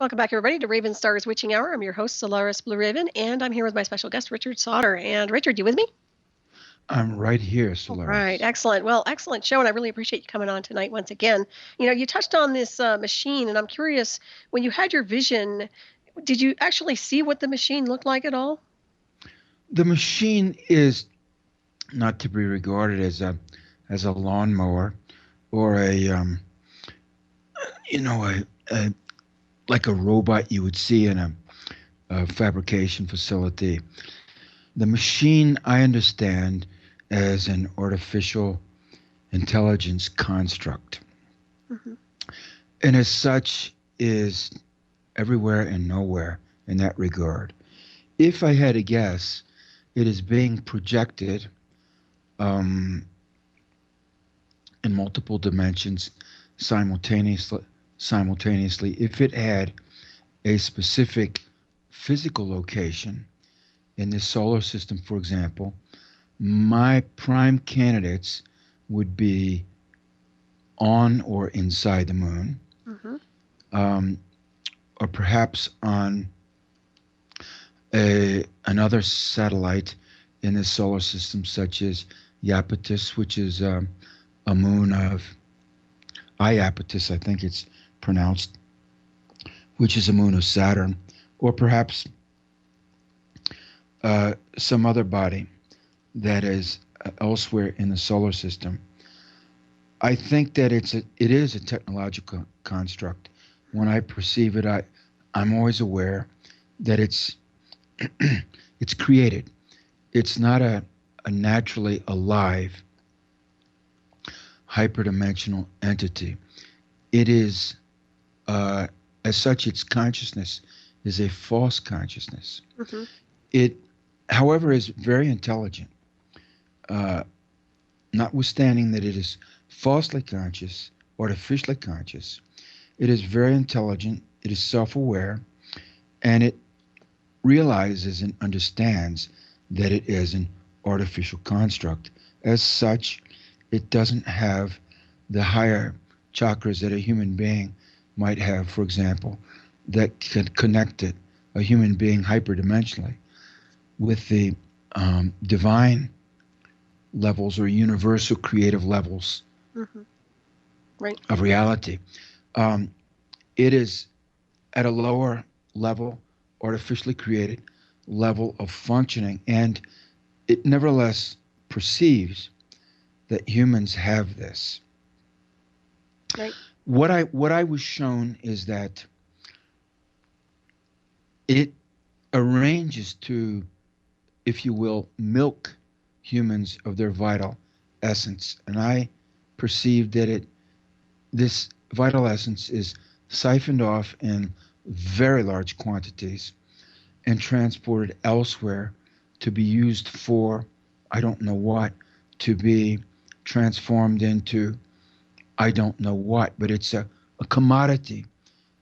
Welcome back, everybody, to Ravenstar's Witching Hour. I'm your host, Solaris BlueRaven, and I'm here with my special guest, Richard Sauder. And Richard, you with me? I'm right here, All Solaris. right, excellent. Well, excellent show, and I really appreciate you coming on tonight once again. You know, you touched on this machine, and I'm curious, when you had your vision, did you actually see what the machine looked like at all? The machine is not to be regarded as a lawnmower or a like a robot you would see in a fabrication facility. The machine I understand as an artificial intelligence construct, and as such is everywhere and nowhere in that regard. If I had to guess, it is being projected in multiple dimensions simultaneously. If it had a specific physical location in the solar system, for example, my prime candidates would be on or inside the moon, or perhaps on another satellite in the solar system, such as Iapetus, which is a moon of Iapetus, I think it's pronounced, which is a moon of Saturn, or perhaps some other body that is elsewhere in the solar system. I think that it is a technological construct. When I perceive it, I'm always aware that it's it's created. It's not a naturally alive hyperdimensional entity. It is, as such, its consciousness is a false consciousness. It, however, is very intelligent, notwithstanding that it is falsely conscious, artificially conscious. It is very intelligent, it is self-aware, and it realizes and understands that it is an artificial construct. As such, it doesn't have the higher chakras that a human being might have, for example, that can connect it, a human being hyperdimensionally, with the divine levels or universal creative levels of reality. It is at a lower level, artificially created level of functioning, and it nevertheless perceives that humans have this. Right. What I was shown is that it arranges to, if you will, milk humans of their vital essence, and I perceived that this vital essence is siphoned off in very large quantities and transported elsewhere to be used for, I don't know what, to be transformed into I don't know what, but it's a commodity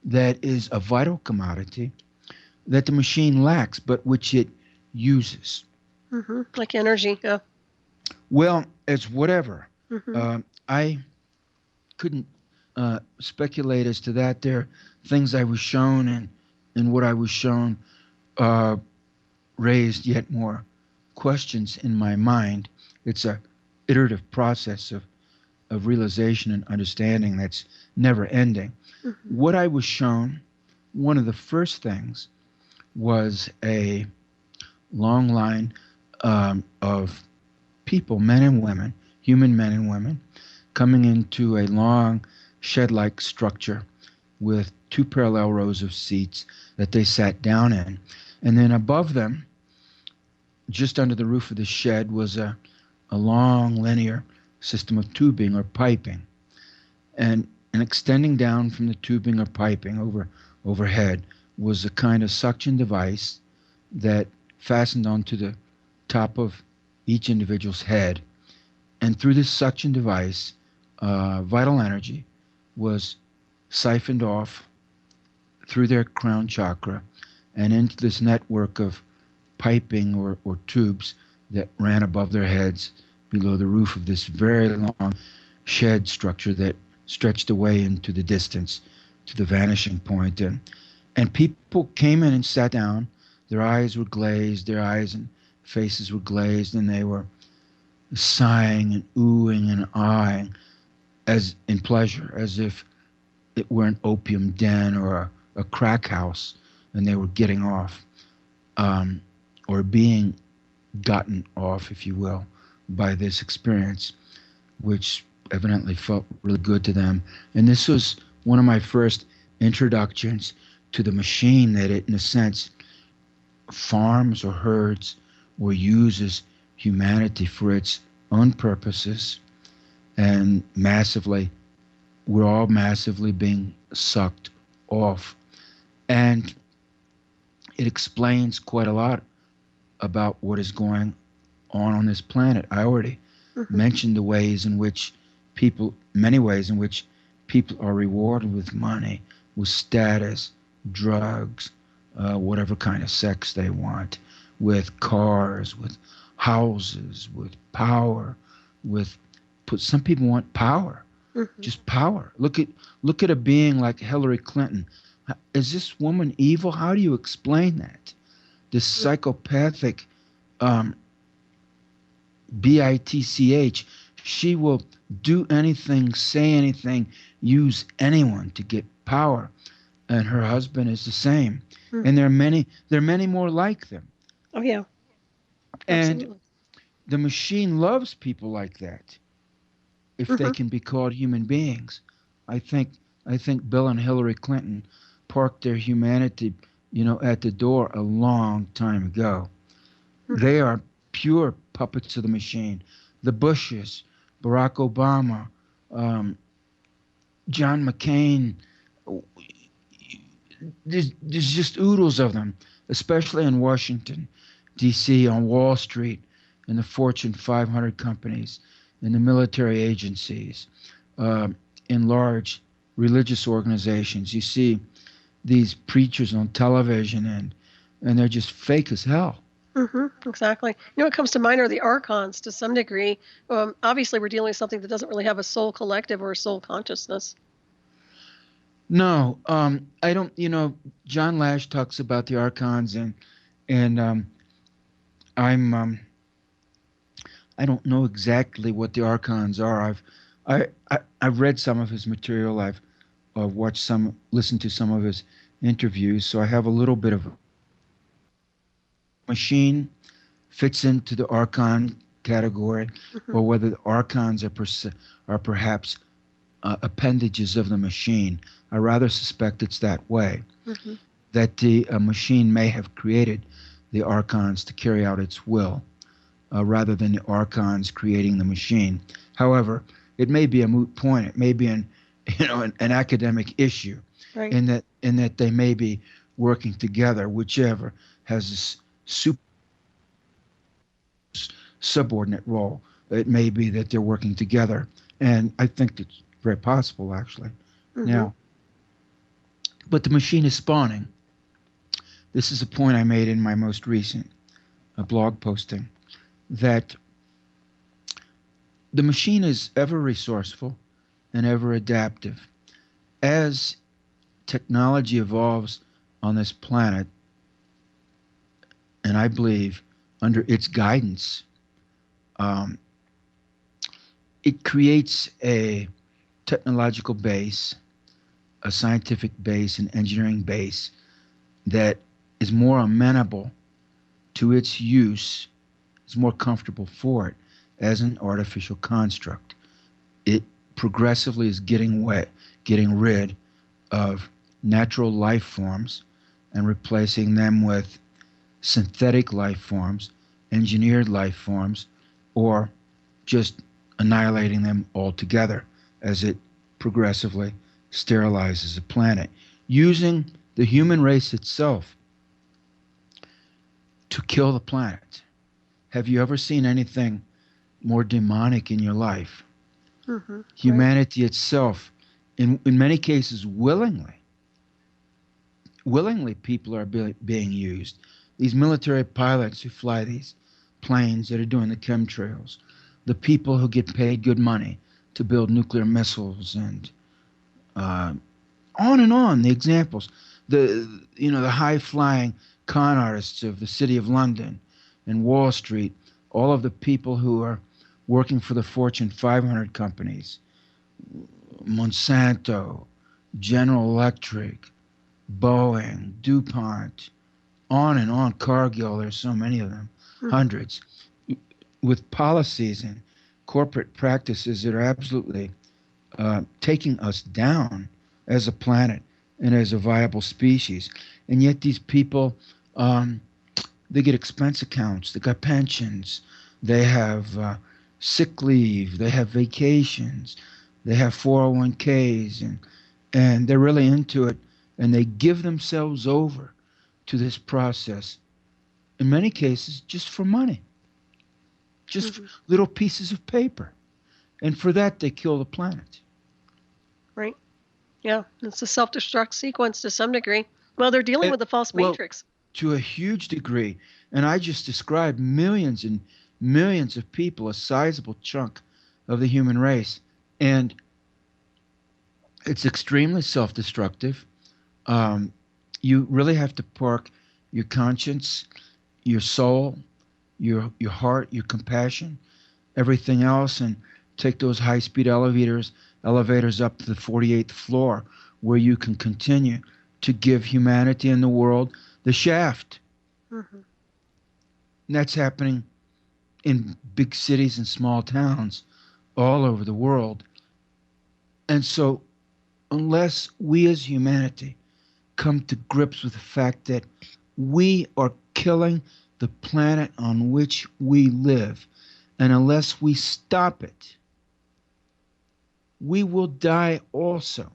that is a vital commodity that the machine lacks, but which it uses. Like energy, yeah. Well, it's whatever. I couldn't speculate as to that. There are things I was shown, and what I was shown raised yet more questions in my mind. It's a iterative process of realization and understanding that's never ending. What I was shown, one of the first things, was a long line of people, men and women, human men and women, coming into a long shed-like structure with two parallel rows of seats that they sat down in. And then above them, just under the roof of the shed, was a long linear system of tubing or piping. And extending down from the tubing or piping overhead was a kind of suction device that fastened onto the top of each individual's head. And through this suction device, vital energy was siphoned off through their crown chakra and into this network of piping or tubes that ran above their heads below the roof of this very long shed structure that stretched away into the distance to the vanishing point. And And people came in and sat down. Their eyes were glazed, their eyes and faces were glazed, and they were sighing and oohing and ahhing as in pleasure, as if it were an opium den or a crack house, and they were getting off, or being gotten off, if you will, by this experience, which evidently felt really good to them. And this was one of my first introductions to the machine, that it, in a sense, farms or herds or uses humanity for its own purposes, and massively, we're all massively being sucked off. And it explains quite a lot about what is going on this planet. I already mentioned the ways in which people, many ways in which people are rewarded with money, with status, drugs, whatever kind of sex they want, with cars, with houses, with power, with some people want power, just power. Look at a being like Hillary Clinton. Is this woman evil? How do you explain that? This psychopathic bitch. She will do anything, say anything, use anyone to get power. And her husband is the same. And there are many more like them. Oh yeah. And Absolutely. the machine loves people like that, if they can be called human beings. I think Bill and Hillary Clinton parked their humanity, at the door a long time ago. They are pure puppets of the machine. The Bushes, Barack Obama, John McCain. There's just oodles of them, especially in Washington, D.C., on Wall Street, in the Fortune 500 companies, in the military agencies, in large religious organizations. You see these preachers on television, and they're just fake as hell. Exactly. What comes to mind are the archons to some degree. Obviously, we're dealing with something that doesn't really have a soul collective or a soul consciousness. No, I don't. John Lash talks about the archons, and I don't know exactly what the archons are. I've read some of his material. I've listened to some of his interviews, so I have a little bit of machine fits into the archon category, or whether the archons are perhaps appendages of the machine. I rather suspect it's that way, that the machine may have created the archons to carry out its will, rather than the archons creating the machine. However, it may be a moot point. It may be an academic issue, right, in that they may be working together, whichever has a subordinate role. It may be that they're working together, and I think it's very possible, actually. Now, but the machine is spawning. This is a point I made in my most recent blog posting, that the machine is ever resourceful and ever adaptive. As technology evolves on this planet, and I believe under its guidance, it creates a technological base, a scientific base, an engineering base that is more amenable to its use, is more comfortable for it as an artificial construct. It progressively is getting rid of natural life forms and replacing them with synthetic life forms, engineered life forms, or just annihilating them altogether as it progressively sterilizes the planet, using the human race itself to kill the planet. Have you ever seen anything more demonic in your life? Humanity itself, in many cases, willingly people are being used. These military pilots who fly these planes that are doing the chemtrails, the people who get paid good money to build nuclear missiles, and on and on, the examples. the high-flying con artists of the City of London and Wall Street, all of the people who are working for the Fortune 500 companies, Monsanto, General Electric, Boeing, DuPont, on and on, Cargill, there's so many of them, hundreds, with policies and corporate practices that are absolutely taking us down as a planet and as a viable species. And yet these people, they get expense accounts, they got pensions, they have sick leave, they have vacations, they have 401ks, and they're really into it, and they give themselves over to this process, in many cases, just for money, just for little pieces of paper. And for that, they kill the planet. Right. Yeah, it's a self-destruct sequence to some degree. Well, they're dealing with the false matrix. To a huge degree. And I just described millions and millions of people, a sizable chunk of the human race. And it's extremely self-destructive. You really have to park your conscience, your soul, your heart, your compassion, everything else, and take those high-speed elevators up to the 48th floor, where you can continue to give humanity and the world the shaft. And that's happening in big cities and small towns all over the world. And so unless we as humanity come to grips with the fact that we are killing the planet on which we live, and unless we stop it, we will die also.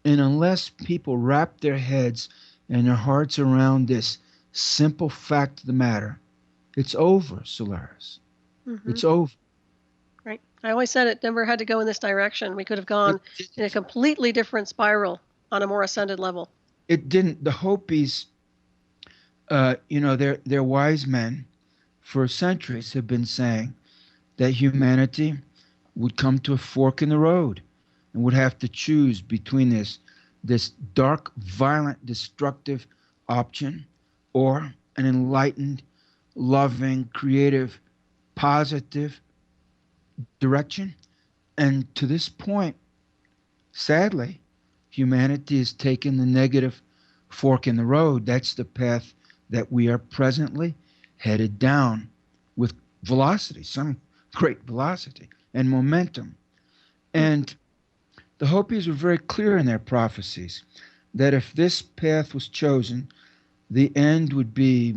And unless people wrap their heads and their hearts around this simple fact of the matter, it's over, Solaris. It's over. Right. I always said it never had to go in this direction. We could have gone in a completely different spiral on a more ascended level. It didn't. The Hopis, they're wise men for centuries have been saying that humanity would come to a fork in the road and would have to choose between this dark, violent, destructive option or an enlightened, loving, creative, positive direction. And to this point, sadly, humanity has taken the negative fork in the road. That's the path that we are presently headed down with velocity, some great velocity and momentum. And the Hopis were very clear in their prophecies that if this path was chosen, the end would be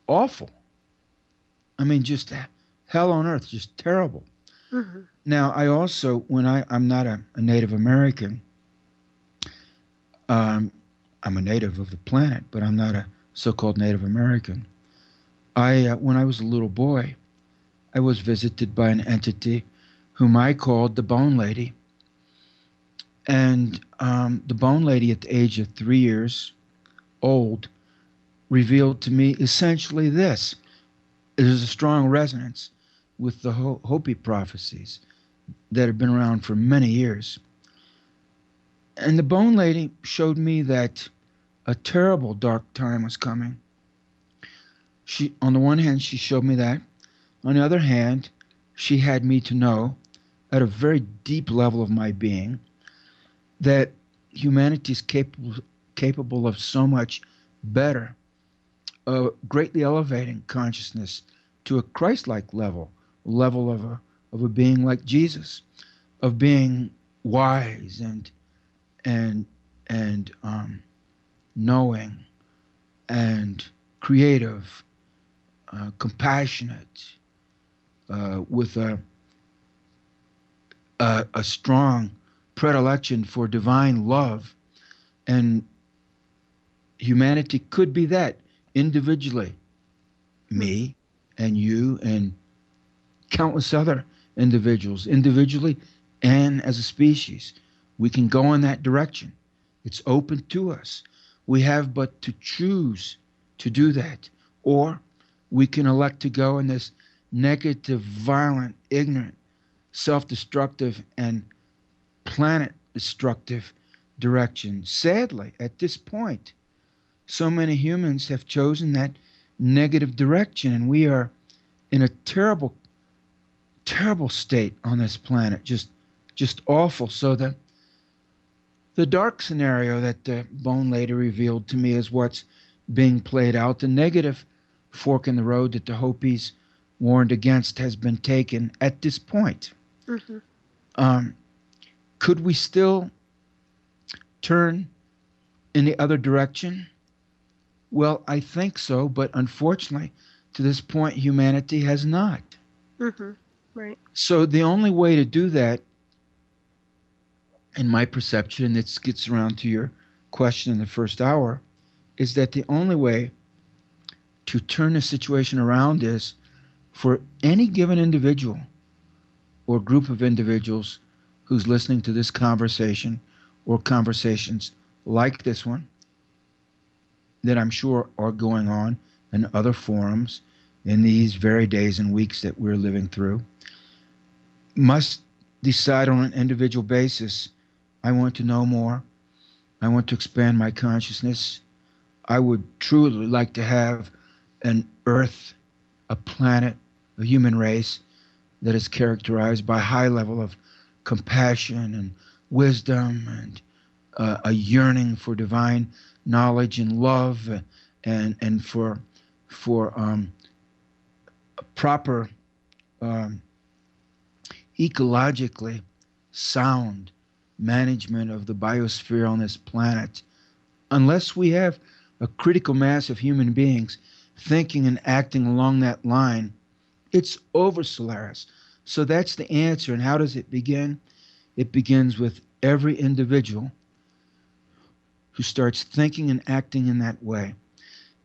awful. I mean, just hell on earth, just terrible. Now, I also, when I'm not a Native American, I'm a native of the planet, but I'm not a so-called Native American. When I was a little boy, I was visited by an entity whom I called the Bone Lady. And the Bone Lady, at the age of 3 years old, revealed to me essentially this. There's a strong resonance with the Hopi prophecies that have been around for many years. And the Bone Lady showed me that a terrible dark time was coming. On the one hand, she showed me that. On the other hand, she had me to know, at a very deep level of my being, that humanity is capable of so much better, greatly elevating consciousness to a Christ-like level of a being like Jesus, of being wise and knowing and creative, compassionate, with a strong predilection for divine love. And humanity could be that individually, me and you and countless other individuals, individually and as a species. We can go in that direction. It's open to us. We have but to choose to do that. Or we can elect to go in this negative, violent, ignorant, self-destructive, and planet-destructive direction. Sadly, at this point, so many humans have chosen that negative direction, and we are in a terrible, terrible state on this planet. Just awful. So the dark scenario that the Bone Lady revealed to me is what's being played out. The negative fork in the road that the Hopis warned against has been taken at this point. Mm-hmm. Could we still turn in the other direction? Well, I think so, but unfortunately, to this point, humanity has not. Mm-hmm. Right. So the only way to do that, in my perception, and this gets around to your question in the first hour, is that the only way to turn the situation around is for any given individual or group of individuals who's listening to this conversation or conversations like this one that I'm sure are going on in other forums in these very days and weeks that we're living through, must decide on an individual basis, I want to know more. I want to expand my consciousness. I would truly like to have an Earth, a planet, a human race that is characterized by a high level of compassion and wisdom and a yearning for divine knowledge and love and for proper ecologically sound management of the biosphere on this planet. Unless we have a critical mass of human beings thinking and acting along that line, it's over, Solaris. So that's the answer. And how does it begin? It begins with every individual who starts thinking and acting in that way.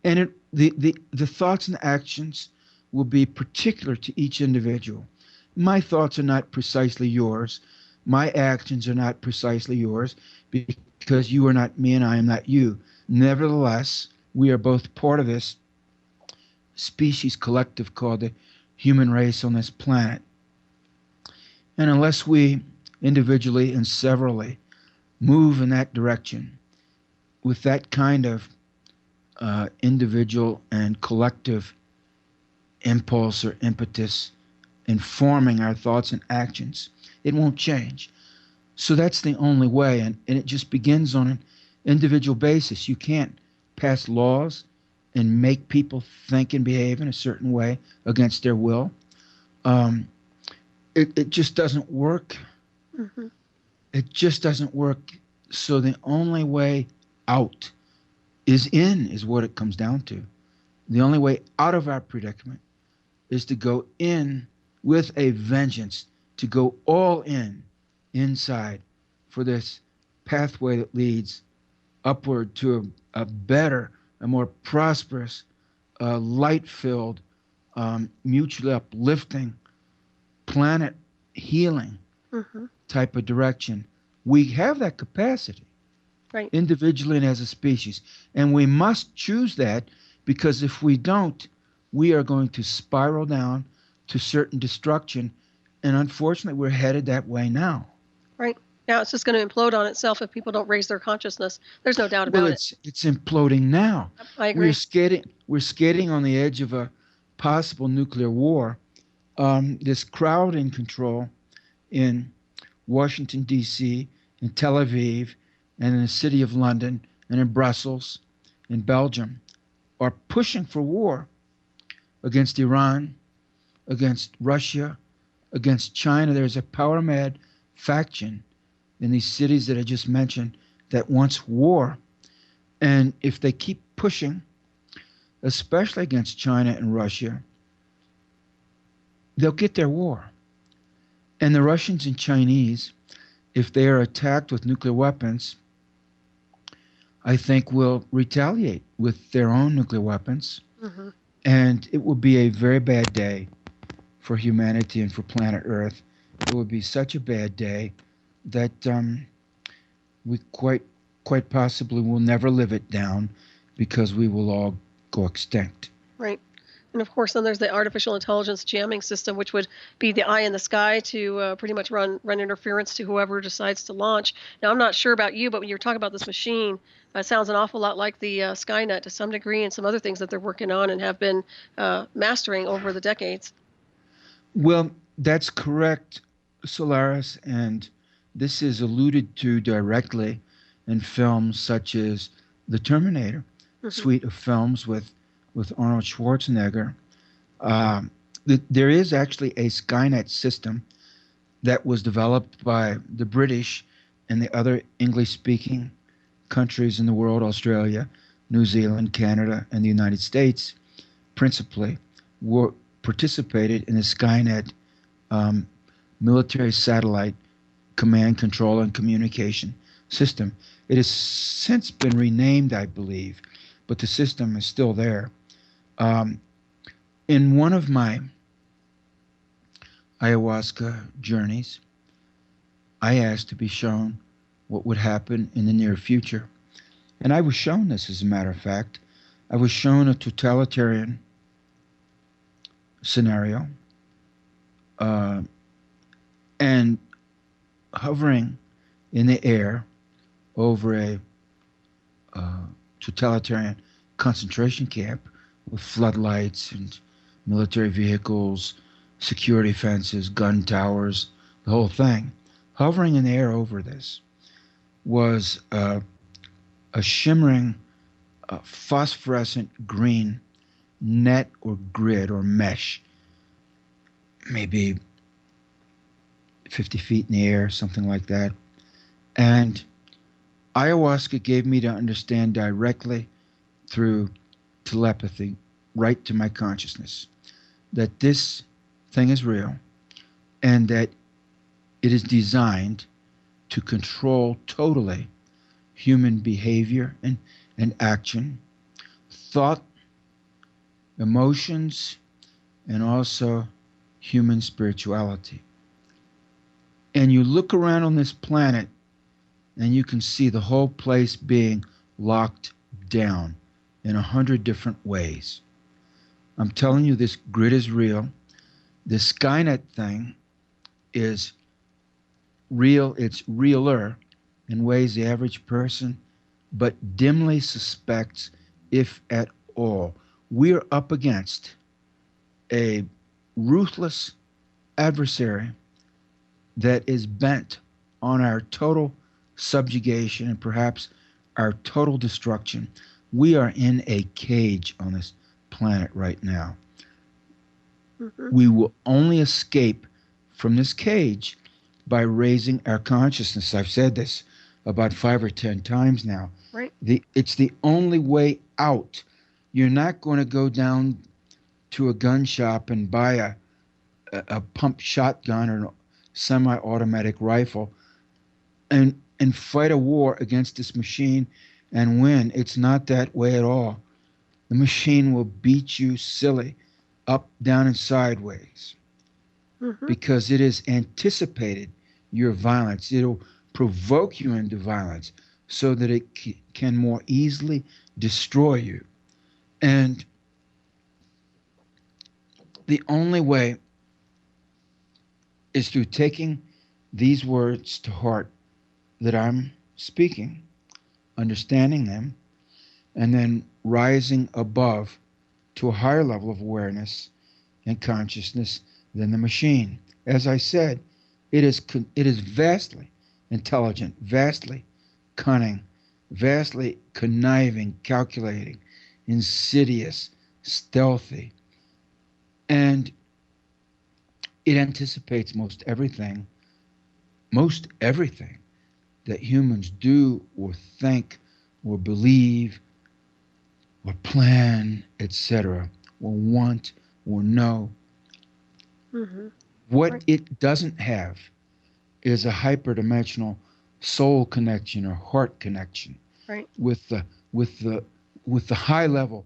And the thoughts and actions will be particular to each individual. My thoughts are not precisely yours. My actions are not precisely yours because you are not me and I am not you. Nevertheless, we are both part of this species collective called the human race on this planet. And unless we individually and severally move in that direction with that kind of individual and collective impulse or impetus informing our thoughts and actions, it won't change. So that's the only way, and it just begins on an individual basis. You can't pass laws and make people think and behave in a certain way against their will. It just doesn't work. Mm-hmm. It just doesn't work. So the only way out is in, is what it comes down to. The only way out of our predicament is to go in with a vengeance, to go all in inside for this pathway that leads upward to a better, a more prosperous, light-filled, mutually uplifting, planet healing Mm-hmm. type of direction. We have that capacity, Right. individually and as a species. And we must choose that, because if we don't, we are going to spiral down to certain destruction. And unfortunately, we're headed that way now. Right. Now it's just going to implode on itself if people don't raise their consciousness. There's no doubt Well, about it. it's imploding now. I agree. We're skating on the edge of a possible nuclear war. This crowd in control in Washington, D.C., in Tel Aviv, and in the city of London, and in Brussels, in Belgium, are pushing for war against Iran, against Russia, against China. There's a power-mad faction in these cities that I just mentioned that wants war. And if they keep pushing, especially against China and Russia, they'll get their war. And the Russians and Chinese, if they are attacked with nuclear weapons, I think will retaliate with their own nuclear weapons. Mm-hmm. And it will be a very bad day for humanity and for planet Earth. It would be such a bad day that we quite possibly will never live it down, because we will all go extinct. Right. And of course, then there's the artificial intelligence jamming system, which would be the eye in the sky to pretty much run interference to whoever decides to launch. Now, I'm not sure about you, but when you're talking about this machine, it sounds an awful lot like the Skynet to some degree, and some other things that they're working on and have been mastering over the decades. Well, that's correct, Solaris, and this is alluded to directly in films such as The Terminator, suite of films with Arnold Schwarzenegger. There is actually a Skynet system that was developed by the British and the other English-speaking countries in the world, Australia, New Zealand, Canada, and the United States, principally, were participated in the Skynet military satellite command, control, and communication system. It has since been renamed, I believe, but the system is still there. In one of my ayahuasca journeys, I asked to be shown what would happen in the near future. And I was shown this, as a matter of fact. I was shown a totalitarian scenario, and hovering in the air over a totalitarian concentration camp with floodlights and military vehicles, security fences, gun towers, the whole thing. Hovering in the air over this was a shimmering phosphorescent green net or grid or mesh, maybe 50 feet in the air, something like that. And ayahuasca gave me to understand directly through telepathy, right to my consciousness, that this thing is real and that it is designed to control totally human behavior and action, thought, emotions, and also human spirituality. And you look around on this planet and you can see the whole place being locked down in 100 different ways. I'm telling you, this grid is real. This Skynet thing is real. It's realer in ways the average person but dimly suspects, if at all. We're up against a ruthless adversary that is bent on our total subjugation and perhaps our total destruction. We are in a cage on this planet right now. We will only escape from this cage by raising our consciousness. I've said this about 5 or 10 times now. Right. It's the only way out. You're not going to go down to a gun shop and buy a pump shotgun or a semi-automatic rifle and fight a war against this machine and win. It's not that way at all. The machine will beat you silly, up, down, and sideways, because it has anticipated your violence. It'll provoke you into violence so that it can more easily destroy you. And the only way is through taking these words to heart that I'm speaking, understanding them, and then rising above to a higher level of awareness and consciousness than the machine. As I said, it is vastly intelligent, vastly cunning, vastly conniving, calculating, insidious, stealthy, and it anticipates most everything that humans do or think or believe or plan, etc., or want or know. What it doesn't have is a hyperdimensional soul connection or heart connection with the high level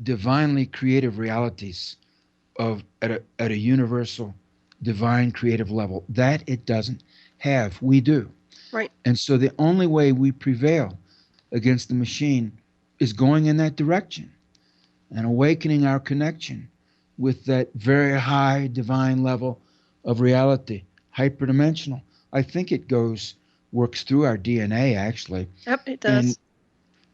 divinely creative realities at a universal divine creative level. That it doesn't have. We do. Right. And so the only way we prevail against the machine is going in that direction. and awakening our connection with that very high divine level of reality, hyperdimensional. I think it works through our DNA actually. Yep, it And does.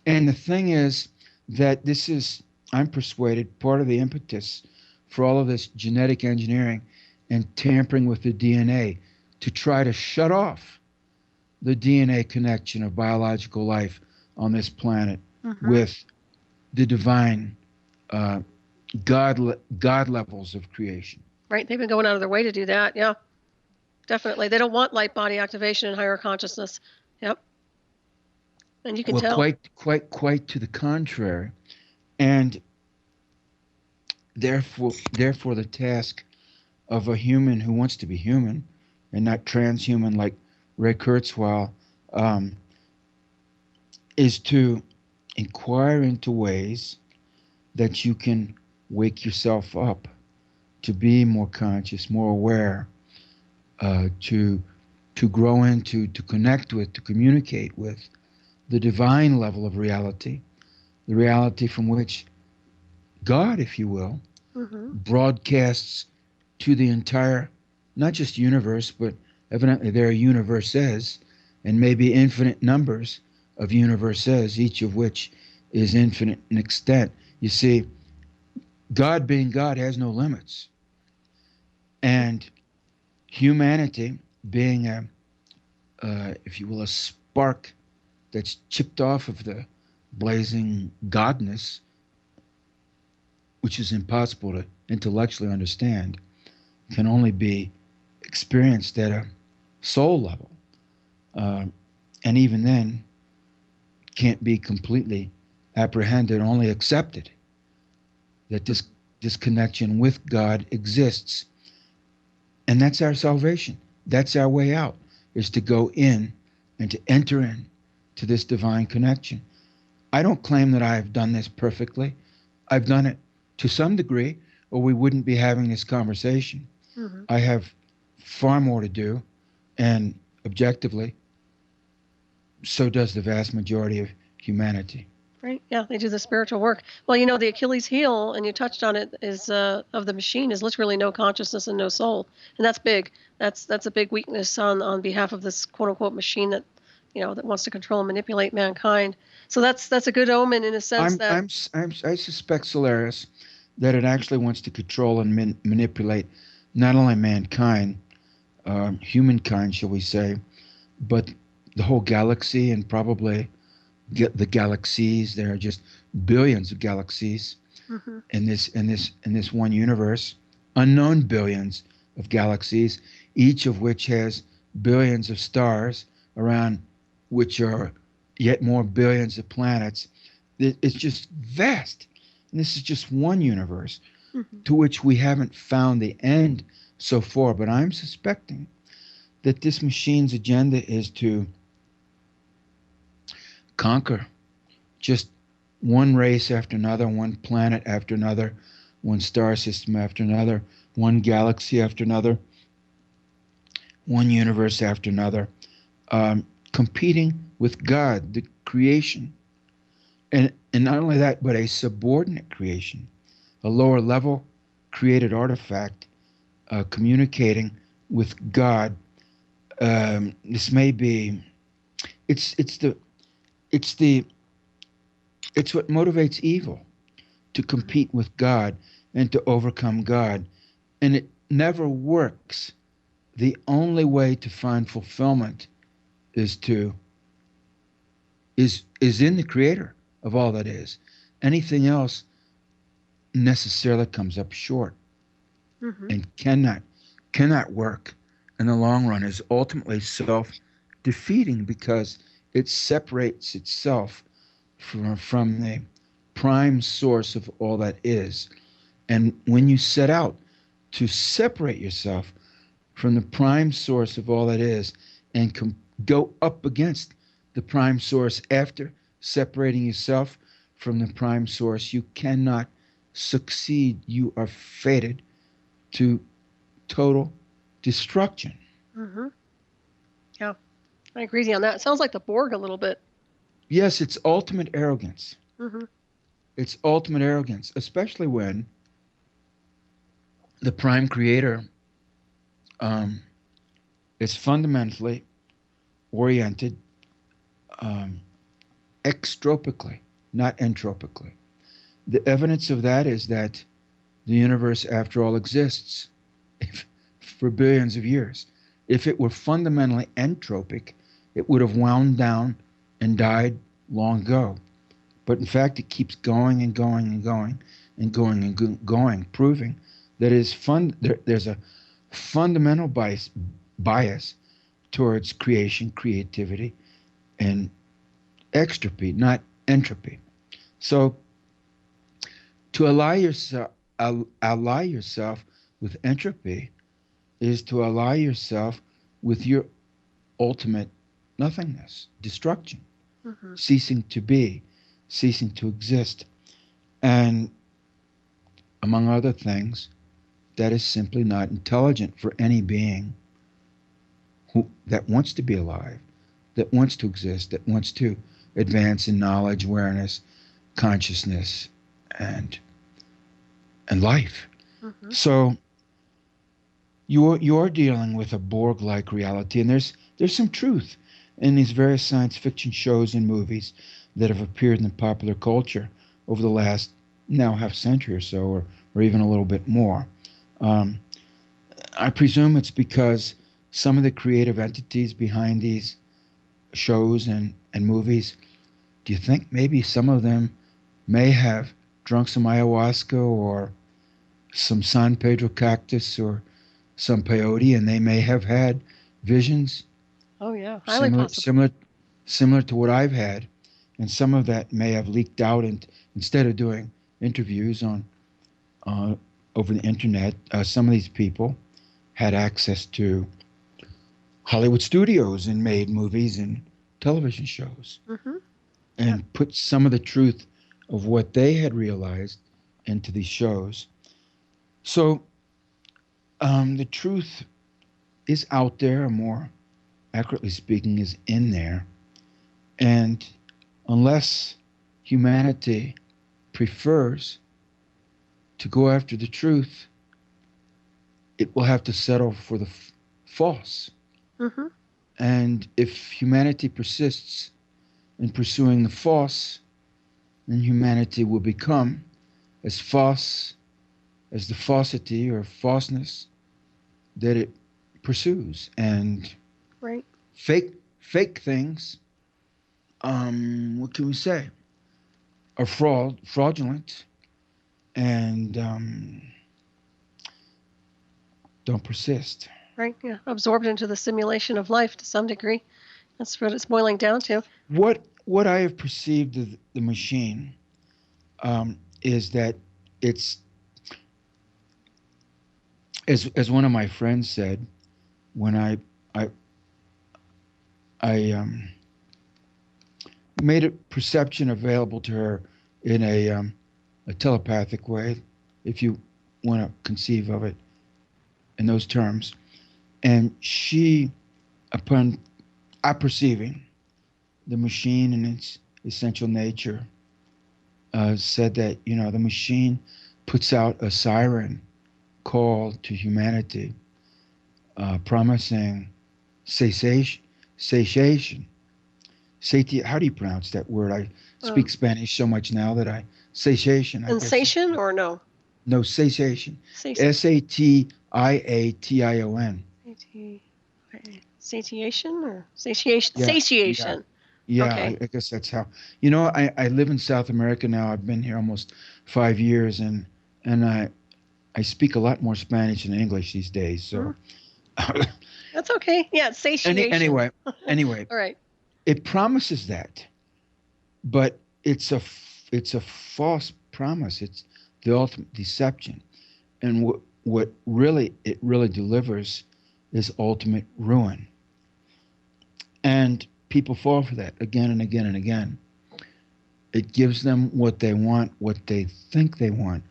and the thing is that this is, I'm persuaded, part of the impetus for all of this genetic engineering and tampering with the DNA to try to shut off the DNA connection of biological life on this planet Hmm. with the divine uh, God levels of creation. Right. They've been going out of their way to do that. Yeah, definitely. They don't want light body activation and higher consciousness. Yep. And you can Well, tell. quite to the contrary, and therefore, the task of a human who wants to be human and not transhuman like Ray Kurzweil um, is to inquire into ways that you can wake yourself up to be more conscious, more aware, to grow into, to connect with, to communicate with the divine level of reality, the reality from which God, if you will, Hmm. broadcasts to the entire, not just universe, but evidently there are universes and maybe infinite numbers of universes, each of which is infinite in extent. You see, God being God has no limits. And humanity being if you will, a spark that's chipped off of the blazing godness, which is impossible to intellectually understand, can only be experienced at a soul level. Uh, and even then, can't be completely apprehended, only accepted that this connection with God exists. And that's our salvation. That's our way out, is to go in and to enter in to this divine connection. I don't claim that I've done this perfectly. I've done it to some degree, or we wouldn't be having this conversation. Hmm. I have far more to do, and objectively, so does the vast majority of humanity. Right. Yeah, they do the spiritual work. Well, the Achilles heel, and you touched on it, is of the machine is literally no consciousness and no soul, and that's big. That's a big weakness on behalf of this quote unquote machine that that wants to control and manipulate mankind. So that's a good omen in a sense that. I suspect, Solaris, that it actually wants to control and manipulate not only mankind, humankind, shall we say, but the whole galaxy and probably get the galaxies. There are just billions of galaxies Hmm. in this one universe, unknown billions of galaxies, each of which has billions of stars around which are yet more billions of planets. It's just vast. And this is just one universe Hmm. to which we haven't found the end so far. But I'm suspecting that this machine's agenda is to conquer just one race after another, one planet after another, one star system after another, one galaxy after another, one universe after another, competing with God, the creation. And not only that, but a subordinate creation, a lower level created artifact communicating with God. This may be, it's the, it's the, it's what motivates evil to compete with God and to overcome God. And it never works. The only way to find fulfillment is to is in the creator of all that is. Anything else necessarily comes up short Hmm. and cannot work in the long run, is ultimately self defeating because it separates itself from the prime source of all that is. And when you set out to separate yourself from the prime source of all that is and go up against the prime source after separating yourself from the prime source, you cannot succeed. You are fated to total destruction. Hmm. Yeah, I agree with you on that. It sounds like the Borg a little bit. Yes, it's ultimate arrogance. Hmm. It's ultimate arrogance, especially when the prime creator um, is fundamentally oriented um, extropically, not entropically. The evidence of that is that the universe, after all, exists for billions of years. If it were fundamentally entropic, it would have wound down and died long ago. But in fact, it keeps going and going and going and going and going, proving that there's a fundamental bias towards creation, creativity, and extropy, not entropy. So to ally yourself with entropy is to ally yourself with your ultimate nothingness, destruction, ceasing to be, ceasing to exist. And among other things, that is simply not intelligent for any being that wants to be alive, that wants to exist, that wants to advance in knowledge, awareness, consciousness, and life. So you're dealing with a Borg-like reality, and there's some truth in these various science fiction shows and movies that have appeared in the popular culture over the last now half century or so, or even a little bit more. I presume it's because some of the creative entities behind these shows and movies, do you think maybe some of them may have drunk some ayahuasca or some San Pedro cactus or some peyote, and they may have had visions? Oh yeah, highly Similar to what I've had, and some of that may have leaked out. And instead of doing interviews on over the internet, some of these people had access to Hollywood studios and made movies and television shows, and put some of the truth of what they had realized into these shows. So the truth is out there, or more accurately speaking, is in there. And unless humanity prefers to go after the truth, it will have to settle for the false. And if humanity persists in pursuing the false, then humanity will become as false as the falsity or falseness that it pursues. And fake things, what can we say, are fraudulent, and don't persist. Right, yeah. Absorbed into the simulation of life to some degree. That's what it's boiling down to. What I have perceived of the machine is that it's, as one of my friends said, when I made a perception available to her in a telepathic way, if you want to conceive of it in those terms. And she, upon perceiving the machine and its essential nature, said that, the machine puts out a siren call to humanity, promising satiation. How do you pronounce that word? I speak Spanish so much now that satiation. Sensation or no? No, satiation. Satiation. Satiation or satiation? Yeah, satiation. Yeah, Okay. I guess that's how. I live in South America now. I've been here almost 5 years, and I speak a lot more Spanish than English these days. So that's okay. Yeah, it's satiation. Anyway. All right. It promises that, but it's a false promise. It's the ultimate deception, and what really delivers is ultimate ruin. And people fall for that again and again and again. It gives them what they want, what they think they want,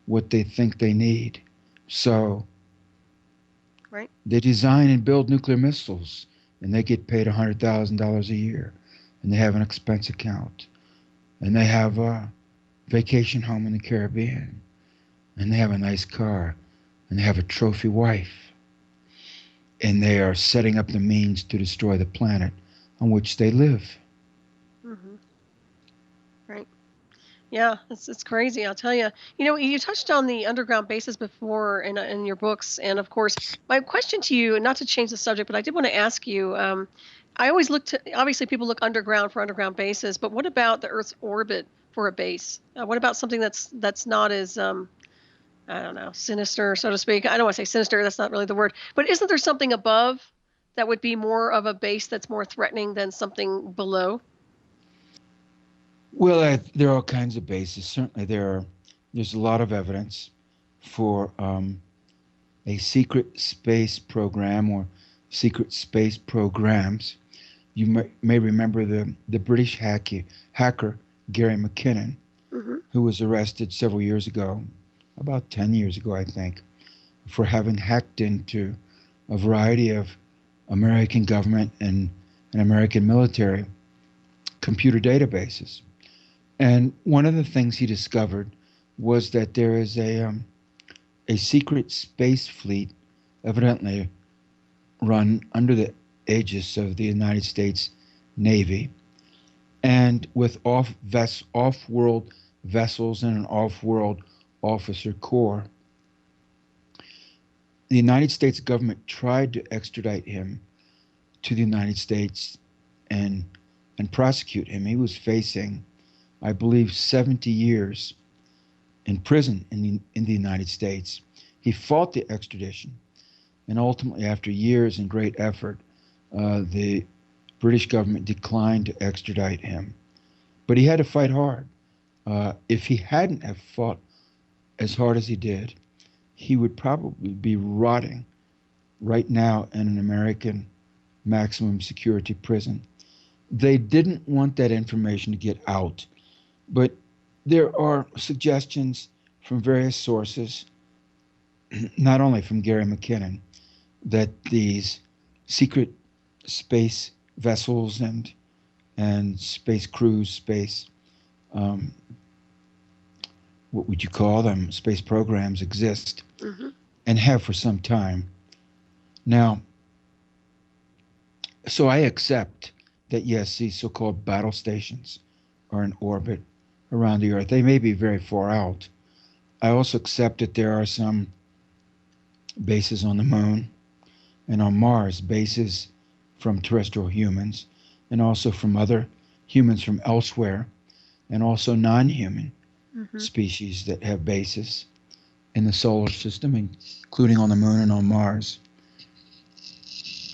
what they think they need. So they design and build nuclear missiles, and they get paid $100,000 a year, and they have an expense account, and they have vacation home in the Caribbean, and they have a nice car, and they have a trophy wife, and they are setting up the means to destroy the planet on which they live. Mm-hmm. Right. Yeah, it's crazy. I'll tell you. You know, you touched on the underground bases before in your books, and of course, my question to you, not to change the subject, but I did want to ask you. I always look to obviously people look underground for underground bases, but what about the Earth's orbit for a base? What about something that's not as I don't know, sinister, so to speak? I don't want to say sinister. That's not really the word, but isn't there something above that would be more of a base that's more threatening than something below? Well, there are all kinds of bases. Certainly, there's a lot of evidence for a secret space program or secret space programs. You may remember the British hacker Gary McKinnon, Mm-hmm. who was arrested several years ago, about 10 years ago, I think, for having hacked into a variety of American government and American military computer databases. And one of the things he discovered was that there is a secret space fleet, evidently run under the aegis of the United States Navy, and with off-world vessels and an off-world officer corps. The United States government tried to extradite him to the United States and prosecute him. He was facing, I believe, 70 years in prison in the United States. He fought the extradition, and ultimately, after years and great effort, the British government declined to extradite him. But he had to fight hard. If he hadn't have fought as hard as he did, he would probably be rotting right now in an American maximum security prison. They didn't want that information to get out, but there are suggestions from various sources, not only from Gary McKinnon, that these secret space vessels and space crews, what would you call them? Space programs exist Mm-hmm. and have for some time. Now, so I accept that yes, these so-called battle stations are in orbit around the Earth. They may be very far out. I also accept that there are some bases on the moon and on Mars, bases from terrestrial humans and also from other humans from elsewhere, and also non-human Mm-hmm. species that have bases in the solar system, including on the moon and on Mars.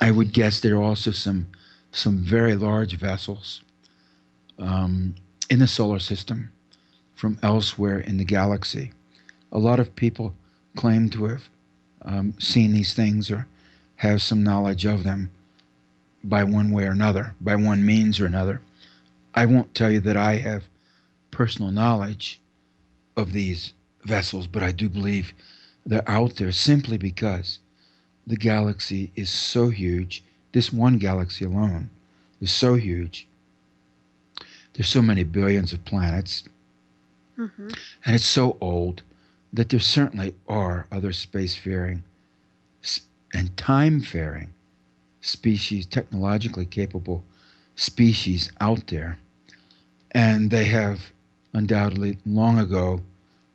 I would guess there are also some very large vessels in the solar system from elsewhere in the galaxy. A lot of people claim to have seen these things or have some knowledge of them by one way or another, by one means or another. I won't tell you that I have personal knowledge of these vessels, but I do believe they're out there simply because the galaxy is so huge. This one galaxy alone is so huge. There's so many billions of planets, Mm-hmm. and it's so old that there certainly are other spacefaring and time-faring species, technologically capable species out there. And they have undoubtedly long ago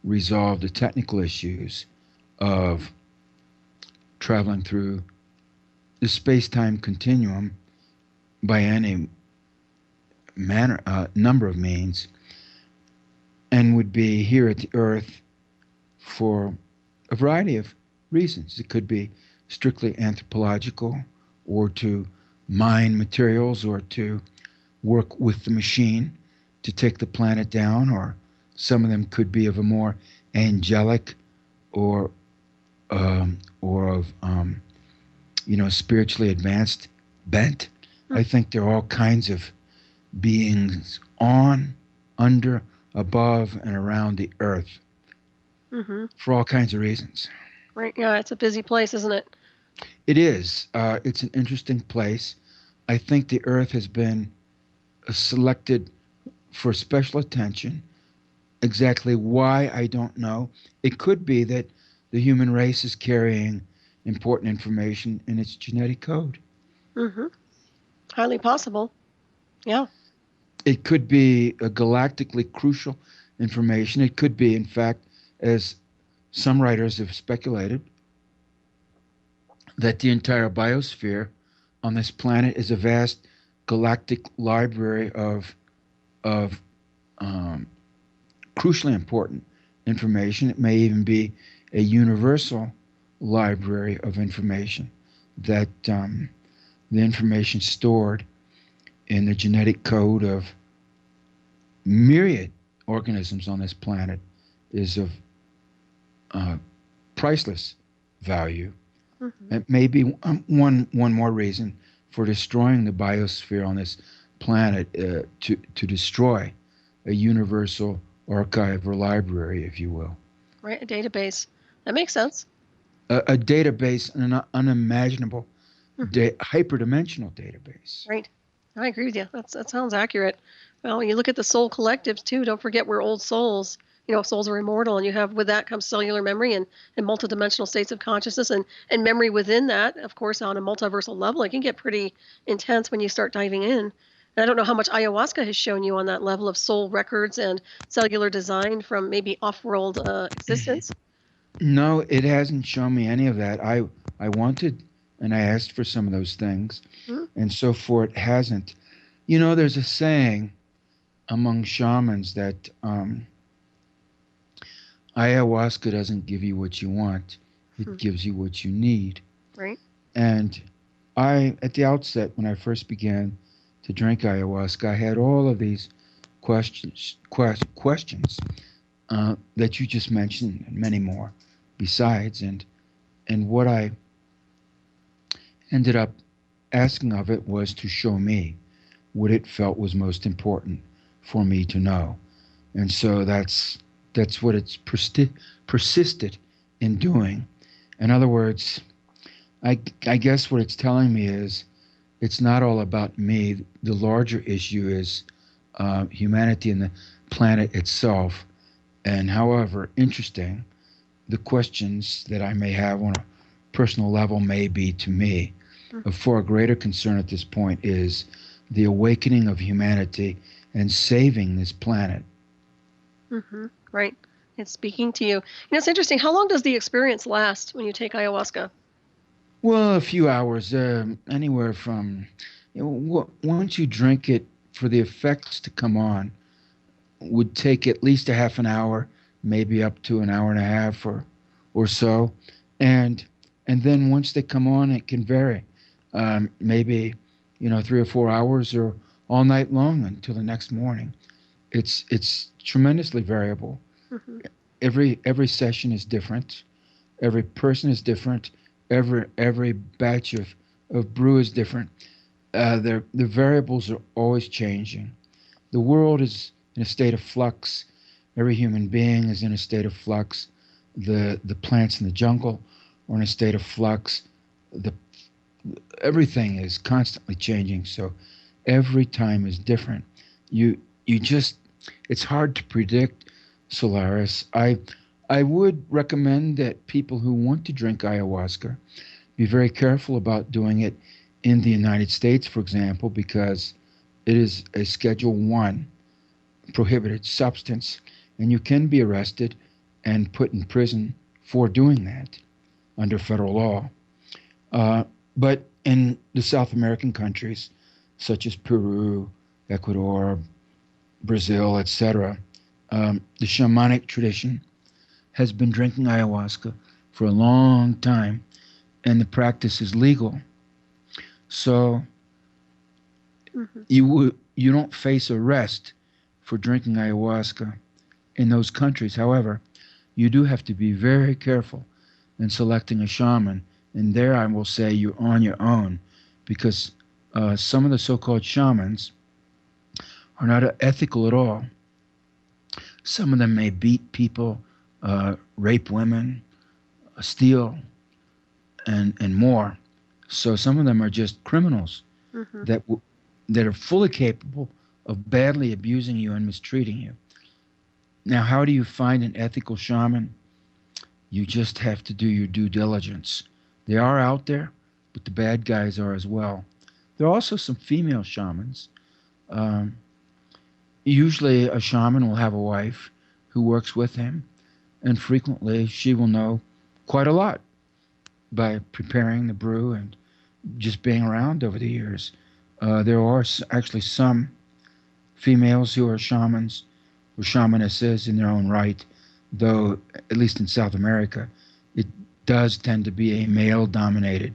resolved the technical issues of traveling through the space-time continuum by any number of means, and would be here at the Earth for a variety of reasons. It could be strictly anthropological, or to mine materials, or to work with the machine to take the planet down, or some of them could be of a more angelic or of spiritually advanced bent. I think there are all kinds of beings on, under, above, and around the Earth Mm-hmm. for all kinds of reasons. Right. Yeah, it's a busy place, isn't it? It is. It's an interesting place. I think the Earth has been selected for special attention Exactly why, I don't know. It could be that the human race is carrying important information in its genetic code. Mm-hmm. Highly possible. Yeah. It could be a galactically crucial information. It could be, in fact, as some writers have speculated, that the entire biosphere on this planet is a vast galactic library of um, crucially important information. It may even be a universal library of information, that the information stored in the genetic code of myriad organisms on this planet is of uh, priceless value. Mm-hmm. It may be one more reason for destroying the biosphere on this planet, to destroy a universal archive or library, if you will. Right. A database. That makes sense. A database, an unimaginable, Mm-hmm. hyperdimensional database. Right. I agree with you. That sounds accurate. Well, when you look at the soul collectives too, don't forget we're old souls. Souls are immortal, and you have with that comes cellular memory and multidimensional states of consciousness and memory within that, of course, on a multiversal level. It can get pretty intense when you start diving in. And I don't know how much ayahuasca has shown you on that level of soul records and cellular design from maybe off-world existence. No, it hasn't shown me any of that. I wanted and I asked for some of those things, Hmm. and so far it hasn't. There's a saying among shamans that ayahuasca doesn't give you what you want; Hmm. it gives you what you need. Right. And at the outset, when I first began to drink ayahuasca, I had all of these questions that you just mentioned, and many more besides. And what I ended up asking of it was to show me what it felt was most important for me to know. And so that's what it's persisted in doing. In other words, I guess what it's telling me is it's not all about me. The larger issue is humanity and the planet itself. And however interesting the questions that I may have on a personal level may be to me, a far greater concern at this point is the awakening of humanity and saving this planet. Mm-hmm. Right. It's speaking to you. It's interesting. How long does the experience last when you take ayahuasca? Well, a few hours, anywhere from, once you drink it, for the effects to come on, would take at least a half an hour, maybe up to an hour and a half or so, and then once they come on, it can vary, maybe 3 or 4 hours or all night long until the next morning. It's tremendously variable. Mm-hmm. Every session is different. Every person is different. Every batch of brew is different. The variables are always changing. The world is in a state of flux. Every human being is in a state of flux. The plants in the jungle are in a state of flux. Everything is constantly changing. So every time is different. You just it's hard to predict, Solaris. I would recommend that people who want to drink ayahuasca be very careful about doing it in the United States, for example, because it is a Schedule 1 prohibited substance, and you can be arrested and put in prison for doing that under federal law. But in the South American countries, such as Peru, Ecuador, Brazil, etc., the shamanic tradition has been drinking ayahuasca for a long time, and the practice is legal. So Mm-hmm. you don't face arrest for drinking ayahuasca in those countries. However, you do have to be very careful in selecting a shaman, and there I will say you're on your own, because some of the so-called shamans are not ethical at all. Some of them may beat people, rape women, steal, and more. So some of them are just criminals Mm-hmm. that are fully capable of badly abusing you and mistreating you. Now, how do you find an ethical shaman? You just have to do your due diligence. They are out there, but the bad guys are as well. There are also some female shamans. Um, Usually, a shaman will have a wife who works with him, and frequently she will know quite a lot by preparing the brew and just being around over the years. There are actually some females who are shamans or shamanesses in their own right, though, at least in South America, it does tend to be a male dominated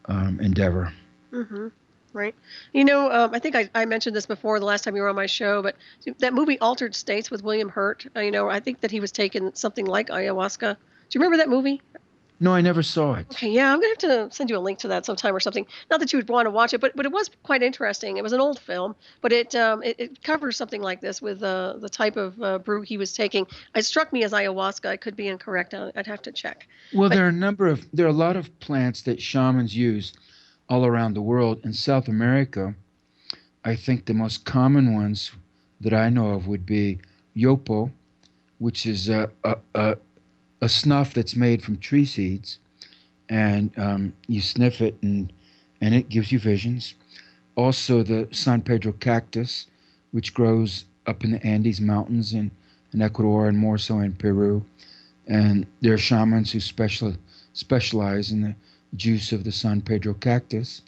endeavor. Mm-hmm. Right. I think I mentioned this before the last time you were on my show, but that movie Altered States with William Hurt, I think that he was taking something like ayahuasca. Do you remember that movie? No, I never saw it. Okay, yeah, I'm gonna have to send you a link to that sometime or something. Not that you would want to watch it, but it was quite interesting. It was an old film, but it covers something like this with the type of brew he was taking. It struck me as ayahuasca. I could be incorrect. I'd have to check. Well, But there are a lot of plants that shamans use all around the world. In South America, I think the most common ones that I know of would be yopo, which is a snuff that's made from tree seeds, and you sniff it, and it gives you visions. Also, the San Pedro cactus, which grows up in the Andes Mountains in Ecuador and more so in Peru. And there are shamans who specialize in the juice of the San Pedro cactus.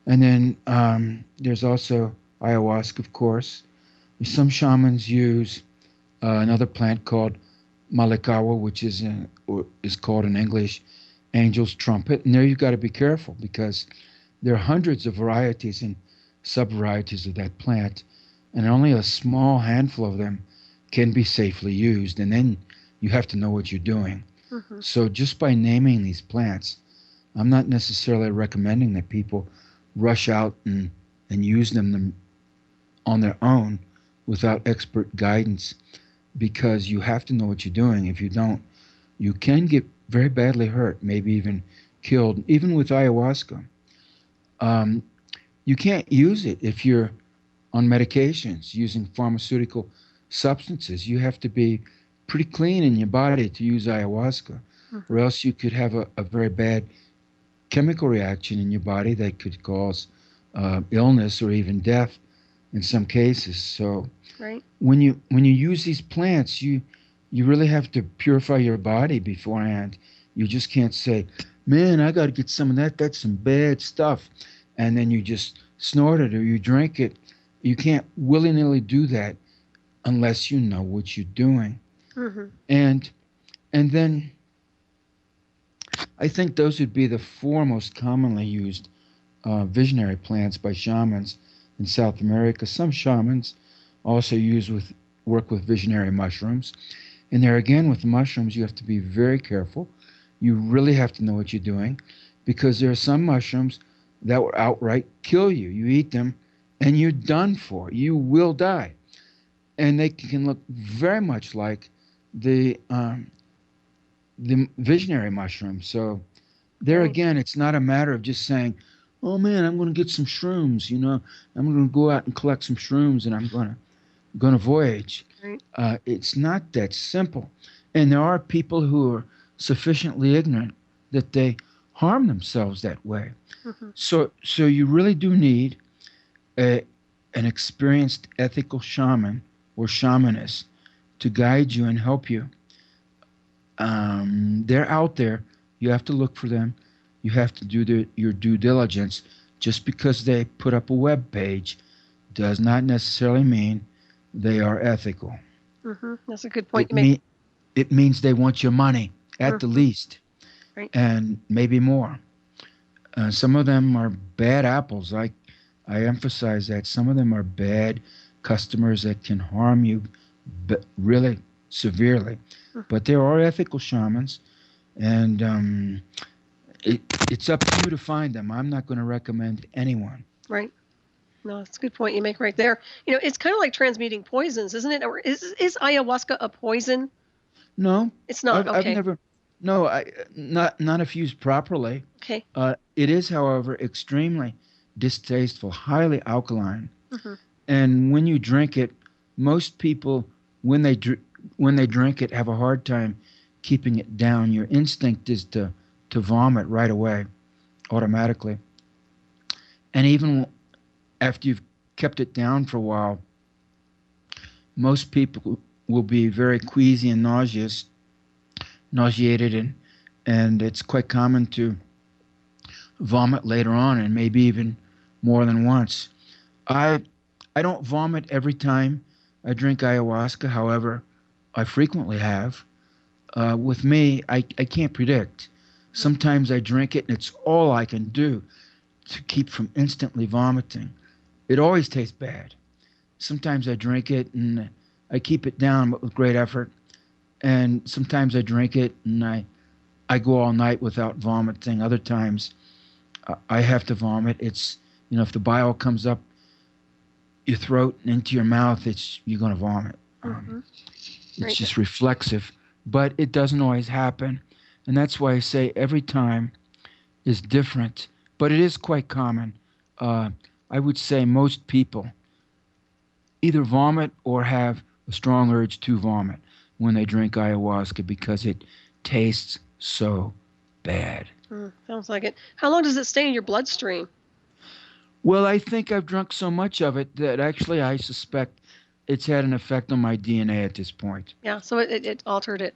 And then there's also ayahuasca, of course. Some shamans use another plant called malakawa, which is called in English angel's trumpet. And there you've got to be careful because there are hundreds of varieties and sub-varieties of that plant, and only a small handful of them can be safely used. And then you have to know what you're doing. mm-hmm. So just by naming these plants, I'm not necessarily recommending that people rush out and use them on their own without expert guidance, because you have to know what you're doing. If you don't, you can get very badly hurt, maybe even killed, even with ayahuasca. You can't use it if you're on medications, using pharmaceutical substances. You have to be pretty clean in your body to use ayahuasca, Mm-hmm. or else you could have a very bad chemical reaction in your body that could cause illness or even death in some cases. So Right. when you use these plants, you really have to purify your body beforehand. You just can't say, "Man, I got to get some of that. That's some bad stuff," and then you just snort it or you drink it. You can't willy-nilly do that unless you know what you're doing. Mm-hmm. And then I think those would be the four most commonly used visionary plants by shamans in South America. Some shamans also work with visionary mushrooms. And there again, with the mushrooms, you have to be very careful. You really have to know what you're doing, because there are some mushrooms that will outright kill you. You eat them and you're done for. You will die. And they can look very much like the visionary mushroom. So there Right. again, it's not a matter of just saying, "Oh man, I'm going to get some shrooms. I'm going to go out and collect some shrooms, and I'm going to voyage." Right. It's not that simple. And there are people who are sufficiently ignorant that they harm themselves that way. Mm-hmm. So you really do need an experienced ethical shaman or shamaness to guide you and help you. They're out there. You have to look for them. You have to do your due diligence. Just because they put up a web page does not necessarily mean they are ethical. Mm-hmm. That's a good point It, you make. it means they want your money at the Mm-hmm. least, Right. and maybe more. Some of them are bad apples. I emphasize that. Some of them are bad customers that can harm you really severely. Mm-hmm. But there are ethical shamans, and it's up to you to find them. I'm not going to recommend anyone. Right. No, that's a good point you make right there. It's kind of like transmuting poisons, isn't it? Or is ayahuasca a poison? No, It's not. I've Okay. never. No, not if used properly. Okay. It is, however, extremely distasteful, highly alkaline, Mm-hmm. and when you drink it, most people, when they when they drink it, have a hard time keeping it down. Your instinct is to vomit right away, automatically. And even after you've kept it down for a while, most people will be very queasy and nauseated, and it's quite common to vomit later on, and maybe even more than once. I I don't vomit every time I drink ayahuasca. However, I frequently have. With me, I can't predict. Sometimes I drink it, and it's all I can do to keep from instantly vomiting. It always tastes bad. Sometimes I drink it, and I keep it down, but with great effort. And sometimes I drink it, and I go all night without vomiting. Other times, I have to vomit. It's, if the bile comes up your throat and into your mouth, you're going to vomit. Mm-hmm. It's Right. just reflexive, but it doesn't always happen. And that's why I say every time is different, but it is quite common. I would say most people either vomit or have a strong urge to vomit when they drink ayahuasca because it tastes so bad. Sounds like it. How long does it stay in your bloodstream? Well, I think I've drunk so much of it that actually I suspect it's had an effect on my DNA at this point. Yeah, so it altered it.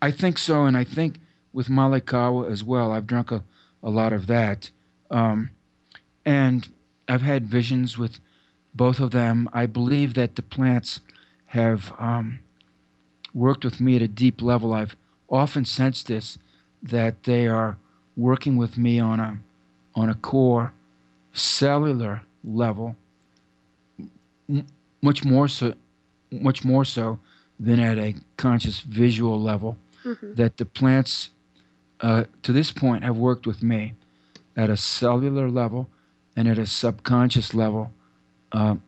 I think so, and I think with Malikawa as well. I've drunk a lot of that. Um, and I've had visions with both of them. I believe that the plants have worked with me at a deep level. I've often sensed this, that they are working with me on a core cellular level, m- much more so than at a conscious visual level. Mm-hmm. That the plants to this point have worked with me at a cellular level and at a subconscious level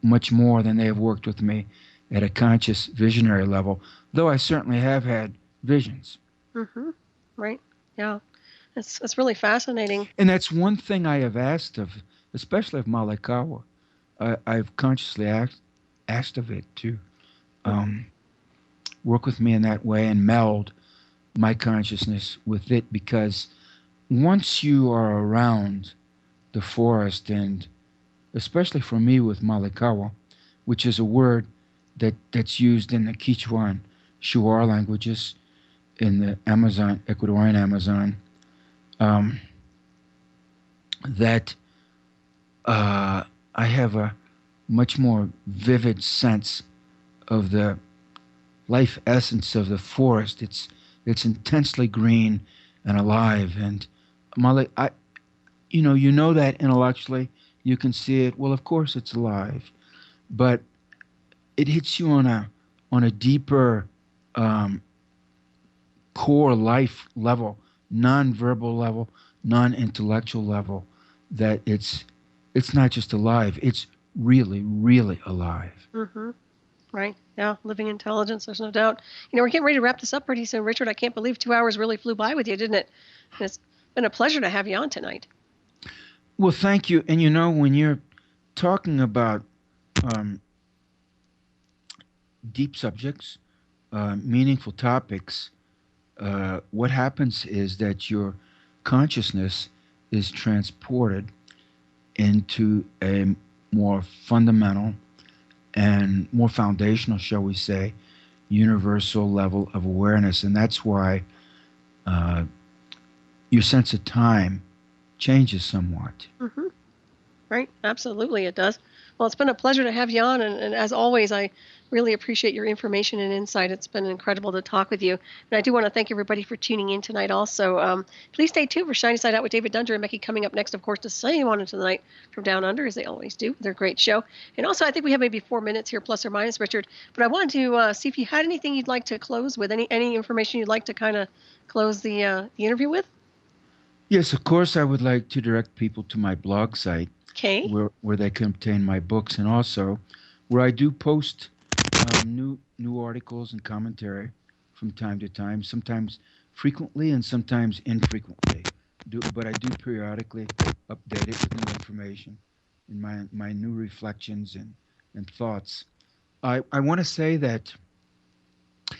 much more than they have worked with me at a conscious visionary level, though I certainly have had visions. Mm-hmm. Right. Yeah. It's really fascinating. And that's one thing I have asked of, especially of Malikawa. I've consciously asked of it to um, work with me in that way and meld my consciousness with it, because once you are around the forest, and especially for me with Malikawa, which is a word that's used in the Quechua and Shuar languages in the Amazon, Ecuadorian Amazon, um, that I have a much more vivid sense of the life essence of the forest. It's intensely green and alive. And Malik, you know that intellectually, you can see it. Well, of course it's alive, but it hits you on a deeper um, core life level, non-verbal level, non-intellectual level. That it's not just alive; it's really, really alive. Mm-hmm. Right. Yeah. Living intelligence. There's no doubt. We're getting ready to wrap this up pretty soon, Richard. I can't believe 2 hours really flew by with you, didn't it? And it's been a pleasure to have you on tonight. Well, thank you. And when you're talking about um, deep subjects, meaningful topics, what happens is that your consciousness is transported into a more fundamental and more foundational, shall we say, universal level of awareness. And that's why uh, your sense of time changes somewhat. Mm-hmm. Right. Absolutely, it does. Well, it's been a pleasure to have you on, and as always, I really appreciate your information and insight. It's been incredible to talk with you. And I do want to thank everybody for tuning in tonight also. Please stay tuned for Shiny Side Out with David Dunger and Becky coming up next, of course, to say you on into the night from Down Under, as they always do. They're a great show. And also, I think we have maybe 4 minutes here, plus or minus, Richard. But I wanted to see if you had anything you'd like to close with, any information you'd like to kind of close the interview with. Yes, of course, I would like to direct people to my blog site, Okay. where they can obtain my books, and also where I do post new articles and commentary from time to time, sometimes frequently and sometimes infrequently. But I do periodically update it with new information and my new reflections and thoughts. I want to say that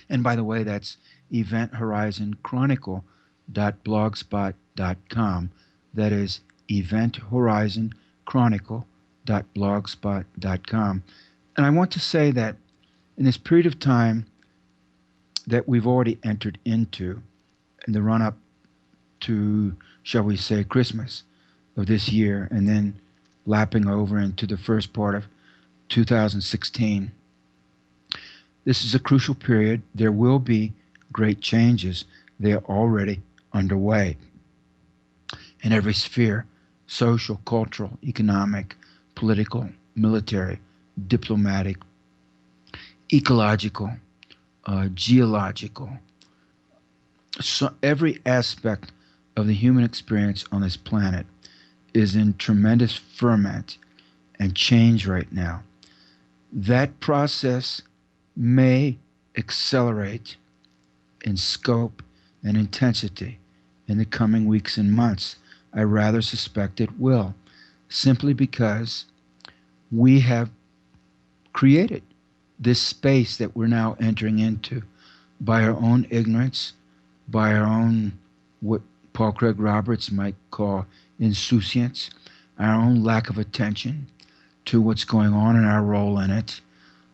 And by the way, that's eventhorizon.chronicle.blogspot.com. That is eventhorizon.chronicle.blogspot.com. And I want to say that in this period of time that we've already entered into, in the run-up to, shall we say, Christmas of this year, and then lapping over into the first part of 2016, this is a crucial period. There will be great changes. They are already underway in every sphere: social, cultural, economic, political, military, diplomatic, ecological, geological. So every aspect of the human experience on this planet is in tremendous ferment and change right now. That process may accelerate in scope and intensity in the coming weeks and months. I rather suspect it will, simply because we have created this space that we're now entering into by our own ignorance, by our own, what Paul Craig Roberts might call insouciance, our own lack of attention to what's going on and our role in it,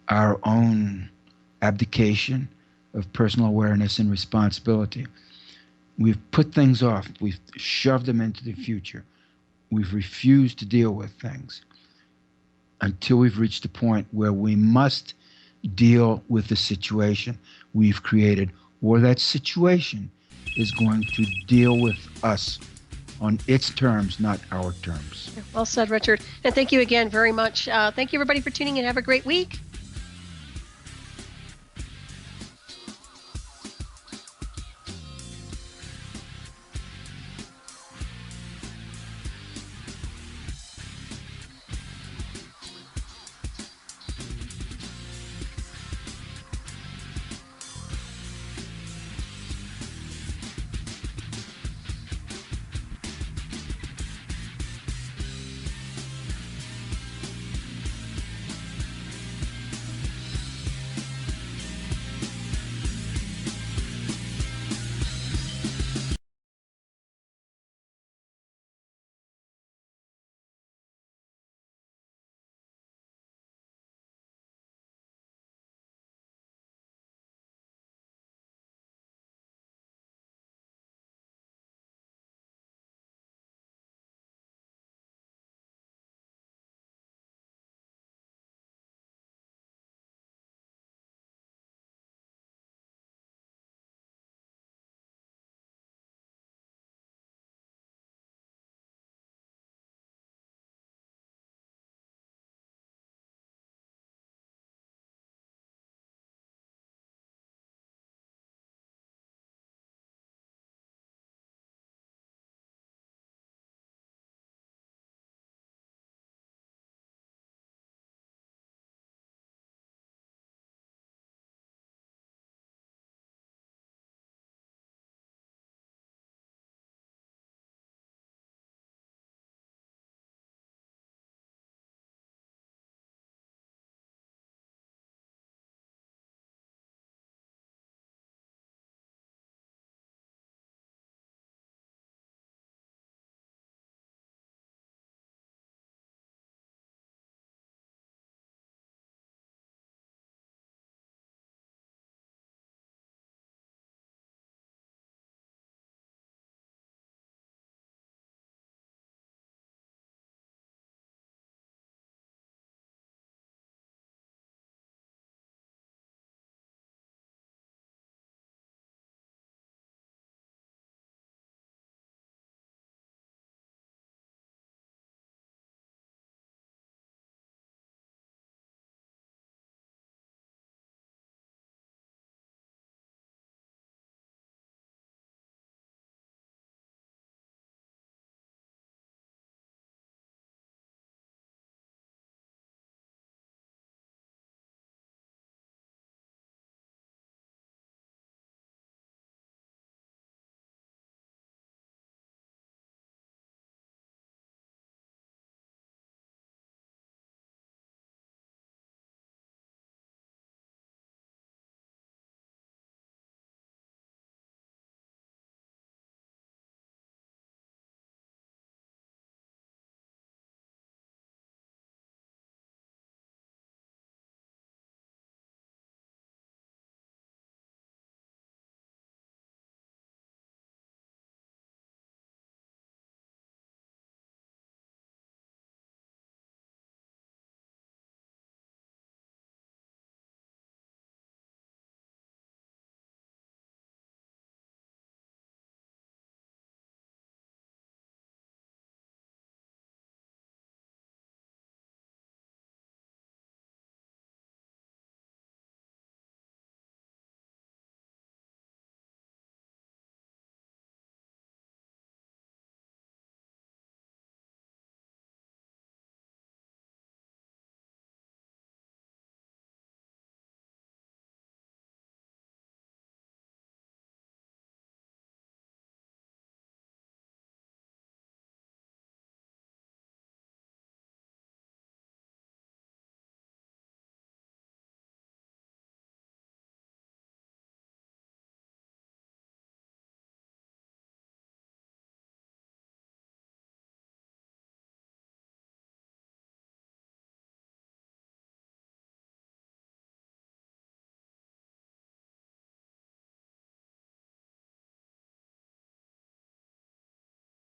our own abdication of personal awareness and responsibility. We've put things off. We've shoved them into the future. We've refused to deal with things until we've reached a point where we must deal with the situation we've created, or that situation is going to deal with us on its terms, not our terms. Well said, Richard. And thank you again very much. Thank you, everybody, for tuning in. Have a great week.